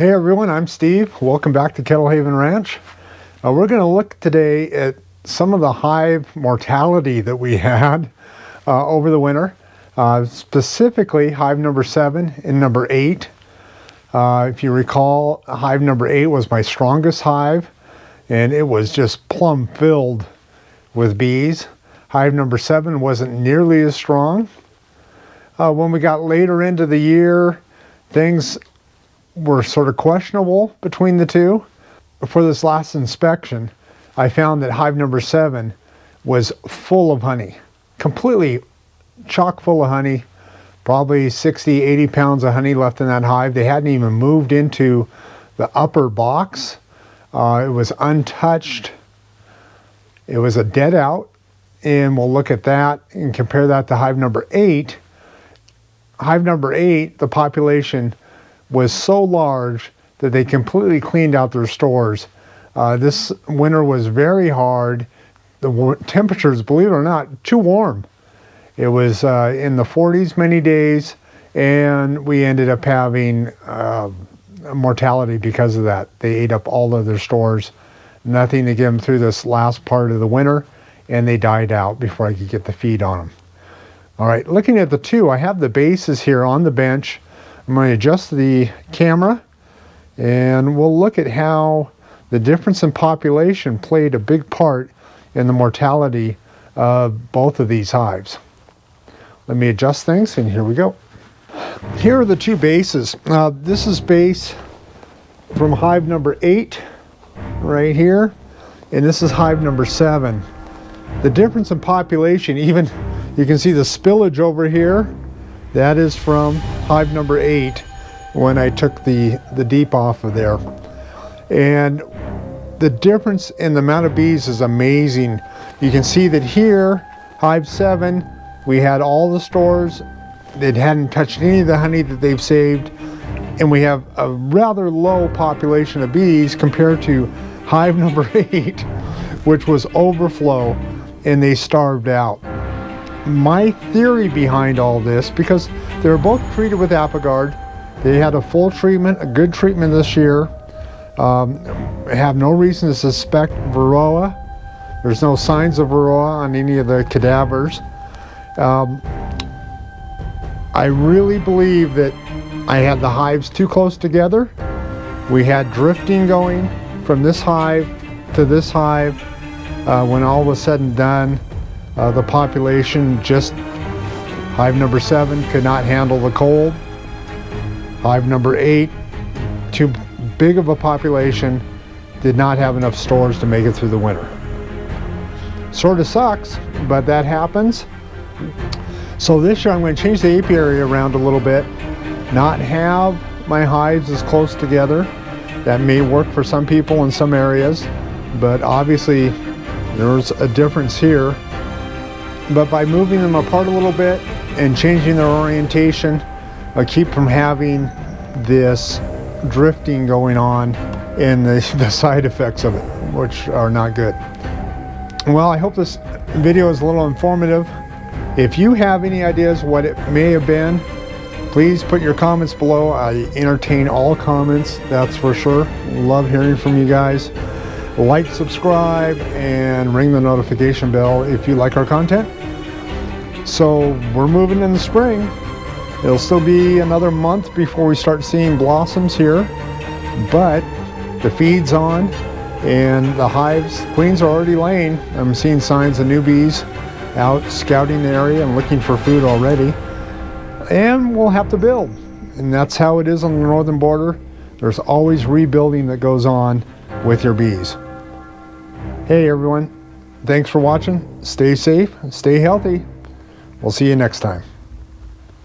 Hey everyone, I'm Steve. Welcome back to Kettle Haven Ranch. We're going to look today at some of the hive mortality that we had over the winter. Specifically hive number 7 and number 8. If you recall, hive number 8 was my strongest hive, and it was just plumb filled with bees. Hive number 7 wasn't nearly as strong. When we got later into the year, things were sort of questionable between the two. For this last inspection, I found that hive number 7 was full of honey, completely chock full of honey, probably 60, 80 pounds of honey left in that hive. They hadn't even moved into the upper box. It was untouched. It was a dead out, and we'll look at that and compare that to hive number 8. Hive number 8, the population was so large that they completely cleaned out their stores. This winter was very hard. The temperatures, believe it or not, too warm. It was in the 40s many days, and we ended up having mortality because of that. They ate up all of their stores. Nothing to get them through this last part of the winter, and they died out before I could get the feed on them. All right, looking at the two, I have the bases here on the bench. I'm going to adjust the camera, and we'll look at how the difference in population played a big part in the mortality of both of these hives. Let me adjust things, and here we go. Here are the two bases. This is base from hive number 8 right here, and this is hive number 7. The difference in population, even you can see the spillage over here. That is from hive number 8 when I took the deep off of there. And the difference in the amount of bees is amazing. You can see that here, hive 7, we had all the stores that hadn't touched any of the honey that they've saved. And we have a rather low population of bees compared to hive number 8, which was overflow, and they starved out. My theory behind all this, because they were both treated with Apogard, they had a full treatment, a good treatment this year. I have no reason to suspect Varroa. There's no signs of Varroa on any of the cadavers. I really believe that I had the hives too close together. We had drifting going from this hive to this hive. When all was said and done, the population, just hive number 7 could not handle the cold. Hive number 8, too big of a population, did not have enough stores to make it through the winter. Sort of sucks, but that happens. So this year I'm going to change the apiary around a little bit, not have my hives as close together. That may work for some people in some areas, but obviously there's a difference here. But by moving them apart a little bit and changing their orientation, I keep from having this drifting going on and the side effects of it, which are not good. Well, I hope this video is a little informative. If you have any ideas what it may have been, please put your comments below. I entertain all comments, that's for sure. Love hearing from you guys. Like, subscribe, and ring the notification bell if you like our content. So we're moving in the spring. It'll still be another month before we start seeing blossoms here, but the feed's on and the hives, queens are already laying. I'm seeing signs of new bees out scouting the area and looking for food already. And we'll have to build, and that's how it is on the northern border. There's always rebuilding that goes on with your bees. Hey everyone, thanks for watching. Stay safe, stay healthy. We'll see you next time.